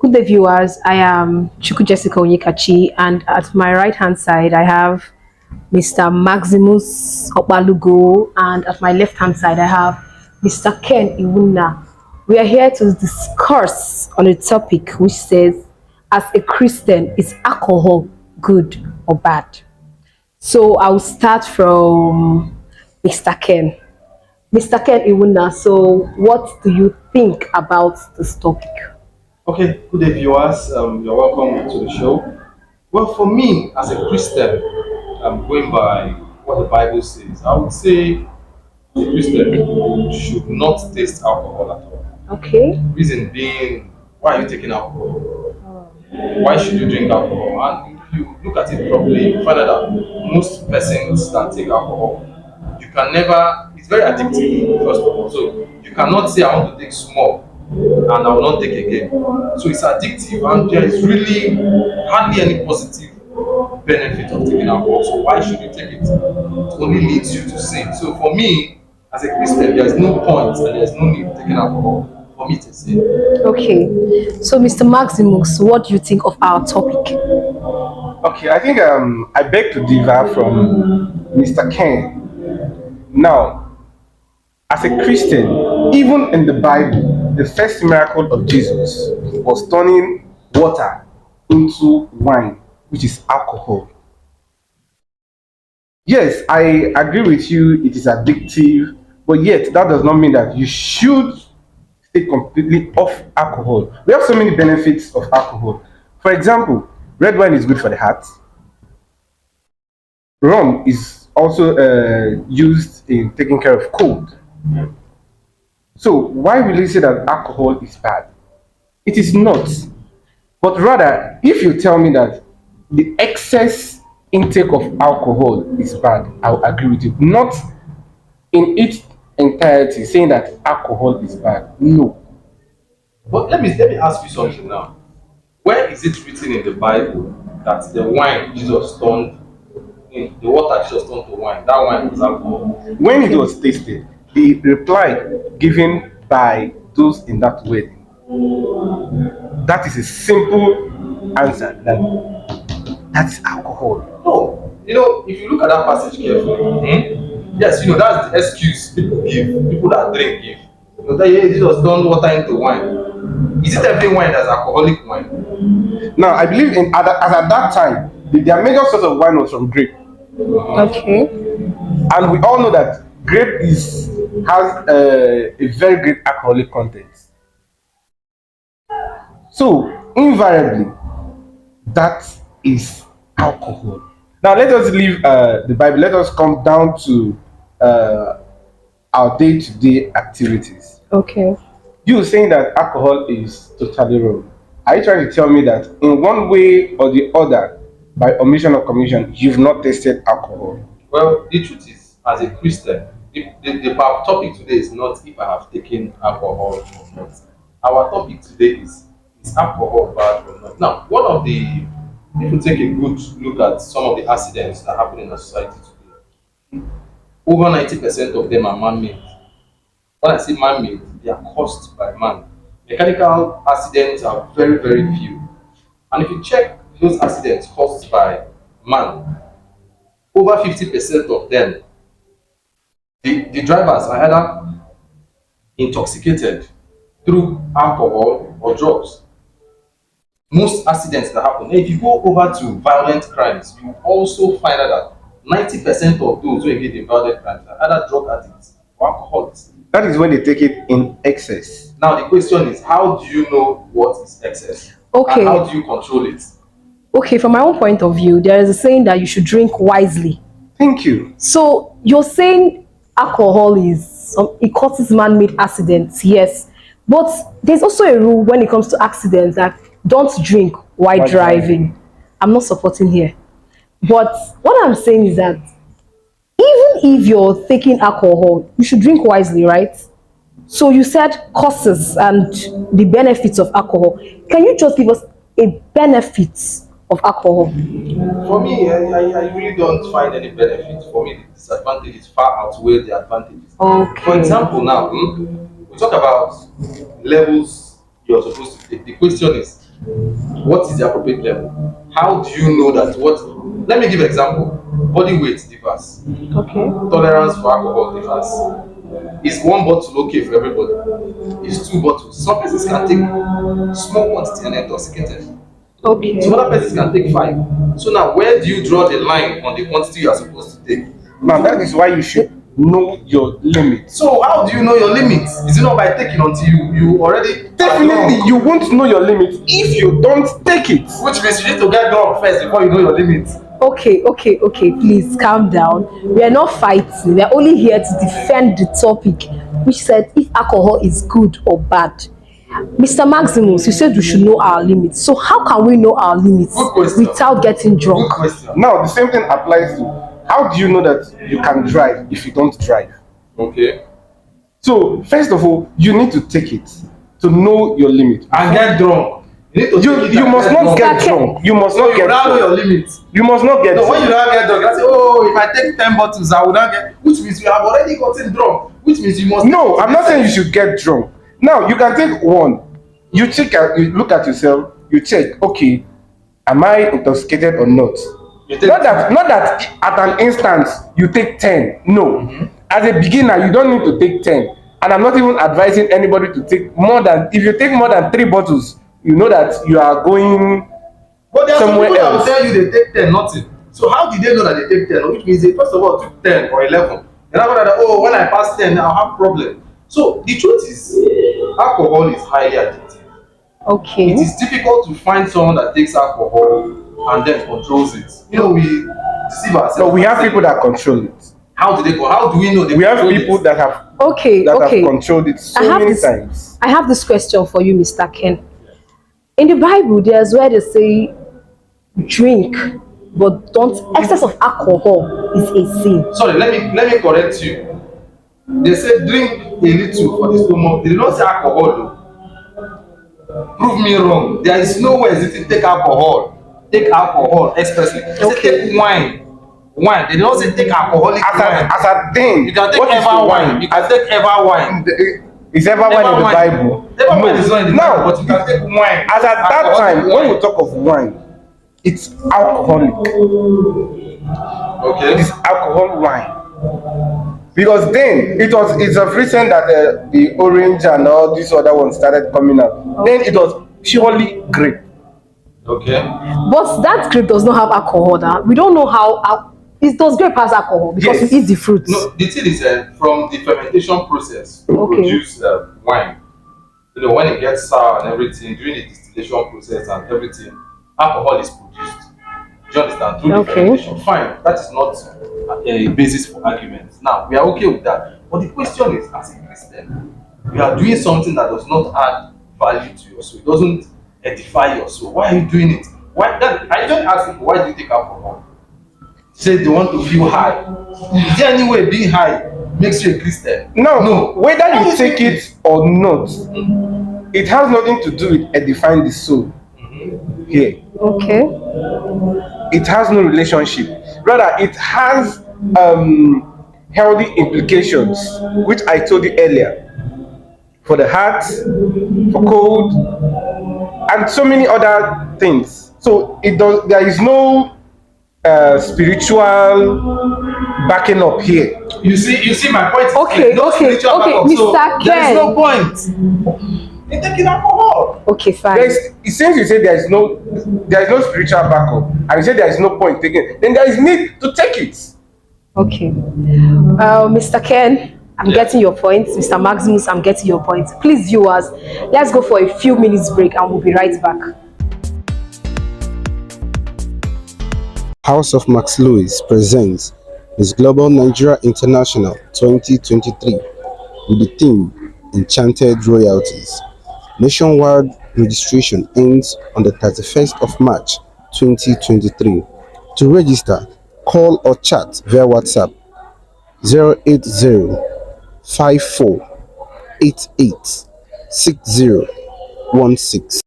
Good day, viewers. I am Chuku Jessica Onyekachi, and at my right hand side, I have Mr. Maximus Opalugo, and at my left hand side, I have Mr. Ken Iwuna. We are here to discuss on a topic which says, as a Christian, is alcohol good or bad? So I'll start from Mr. Ken. Mr. Ken Iwuna, so what do you think about this topic? Okay, good day, viewers. You're welcome to the show. Well, for me, as a Christian, going by what the Bible says, I would say a Christian should not taste alcohol at all. Okay. Reason being, why are you taking alcohol? Why should you drink alcohol? And if you look at it properly, you find out that most persons that take alcohol, you can never, it's very addictive, first of all. So you cannot say, I want to take small and I will not take again. So it's addictive and there is really hardly any positive benefit of taking alcohol. So why should you take it? It only leads you to sin. So for me, as a Christian, there is no point and there is no need of taking alcohol for me to sin. Okay. So, Mr. Maximus, what do you think of our topic? Okay, I think I beg to differ from Mr. Ken. Now, as a Christian, even in the Bible, the first miracle of Jesus was turning water into wine, which is alcohol. Yes, I agree with you, it is addictive, but yet that does not mean that you should stay completely off alcohol. We have so many benefits of alcohol. For example, red wine is good for the heart. Rum is also used in taking care of cold. So why will you say that alcohol is bad? It is not. But rather, if you tell me that the excess intake of alcohol is bad, I'll agree with you. Not in its entirety saying that alcohol is bad. No. But let me ask you something now. Where is it written in the Bible that the wine Jesus turned in the water Jesus turned to wine, that wine was alcohol? When it was tasted, the reply given by those in that wedding, that is a simple answer that is alcohol. No, if you look at that passage carefully, yes, that's the excuse people give, people that drink give. That yeah, Jesus turned water into wine. Is it every wine that's alcoholic wine? Now, I believe as at that time, their major source of wine was from grape. Okay. And we all know that grape has a very great alcoholic content. So, invariably, that is alcohol. Now, let us leave the Bible. Let us come down to our day-to-day activities. Okay. You saying that alcohol is totally wrong. Are you trying to tell me that in one way or the other, by omission or commission, you've not tasted alcohol? Well, the truth is, as a Christian, the topic today is not if I have taken alcohol or not. Our topic today is alcohol bad or not? Now, if you take a good look at some of the accidents that happen in our society today, over 90% of them are man-made. When I say man-made, they are caused by man. Mechanical accidents are very, very few. And if you check those accidents caused by man, over 50% of them, the drivers are either intoxicated through alcohol or drugs. Most accidents that happen, if you go over to violent crimes, you also find out that 90% of those who engage in violent crimes are either drug addicts or alcoholics. That is when they take it in excess. Now the question is, how do you know what is excess? Okay. And how do you control it? Okay, from my own point of view, there is a saying that you should drink wisely. Thank you. So you're saying alcohol it causes man-made accidents, yes. But there's also a rule when it comes to accidents that don't drink while driving. I'm not supporting here. But what I'm saying is that even if you're taking alcohol, you should drink wisely, right? So you said causes and the benefits of alcohol. Can you just give us a benefit of alcohol? For me, I really don't find any benefit. For me, the disadvantages far outweigh the advantages. Okay. For example, now we talk about levels you're supposed to take. The question is, what is the appropriate level? How do you know that what? Let me give an example. Body weight differs. Okay. Tolerance for alcohol differs. Is one bottle okay for everybody? Is two bottles? Some persons can take small quantity and intoxicated. Okay. Some other persons can take five. So now, where do you draw the line on the quantity you are supposed to take? Now that is why you should know your limits. So how do you know your limits? Is it not by taking until you already Definitely, you won't know your limits if you don't take it. Which means you need to get drunk first before you know your limits. Okay, please calm down. We are not fighting. We are only here to defend the topic, which said if alcohol is good or bad. Mr. Maximus, you said we should know our limits. So how can we know our limits Good question. without getting Good drunk? question. Now the same thing applies to how do you know that you can drive if you don't drive? Okay. So first of all, you need to take it to know your limit. And get drunk. You need to take it You and must not get Okay. drunk. You must So not you get now know your drunk. limits. You must not get No, when you drunk. now get drunk, you say, oh, if I take 10 bottles, I will not get. Which means you have already gotten drunk. Which means you must. No, I'm not saying you should get drunk. Now you can take one. You you look at yourself. You check. Okay, am I intoxicated or not? You take Not that at an instance you take 10. No. As a beginner, you don't need to take 10. And I'm not even advising anybody to take more than, if you take more than 3 bottles, you know that you are going But there are some somewhere people that will else. tell you they take 10, nothing. So how did they know that they take 10? Which means they first of all took 10 or 11. And after that, oh, when I pass 10, I'll have problem. So the truth is, alcohol is highly addictive. Okay. It is difficult to find someone that takes alcohol and then controls it. You know, we deceive ourselves. So we have people that control it. How do they go? How do we know they We have control people it? that have Okay. have controlled it so many times. I have this question for you, Mr. Ken. In the Bible, there's where they say drink, but don't excess of alcohol is a sin. Sorry, let me correct you. They say drink a little for the stomach. They did not say alcohol though. Prove me wrong. There is no way it take alcohol. Take alcohol expressly. They say take wine. Wine. They did not say take alcoholic wine. As a thing, You can take what is ever the wine. You can take ever wine. Is ever wine in the Bible? Ever wine is not in the Now, Bible, but you can take wine. as at that Alcoholic time, when wine. we talk of wine, it's alcoholic. Okay. It is alcohol wine. Because then it's of recent that the orange and all these other ones started coming out. Then it was purely grape. Okay. But that grape does not have alcohol. We don't know how it does grape has alcohol because Yes. you eat the fruits. No, the thing is from the fermentation process to Okay. produce wine. You know, when it gets sour and everything, during the distillation process and everything, alcohol is produced. Do you understand? Through the Okay. fermentation. Fine, that is not a basis for argument. Now, we are okay with that. But the question is, as a Christian, you are doing something that does not add value to your soul. It doesn't edify your soul. Why are you doing it? Why? I just ask people, why do you take alcohol? Say they want to feel high. Is there any way being high makes you a Christian? No, whether Why you you take take it or not, it has nothing to do with edifying the soul. Here, Okay. it has no relationship. Rather, it has healthy implications, which I told you earlier, for the heart, for cold, and so many other things. So it does. There is no spiritual backing up here. You see my point. is Okay, no okay, spiritual okay, backup, so Mr. there is Ken. no point in taking alcohol. Okay, fine. Since you say there is no spiritual backup, and you say there is no point taking it, then there is need to take it. Okay. Mr. Ken, I'm getting your point. Mr. Maximus, I'm getting your point. Please, viewers, let's go for a few minutes break and we'll be right back. House of Max Lewis presents Miss Global Nigeria International 2023 with the theme Enchanted Royalties. Nationwide registration ends on the 31st of March 2023. To register, call or chat via WhatsApp 080 54 88 6016.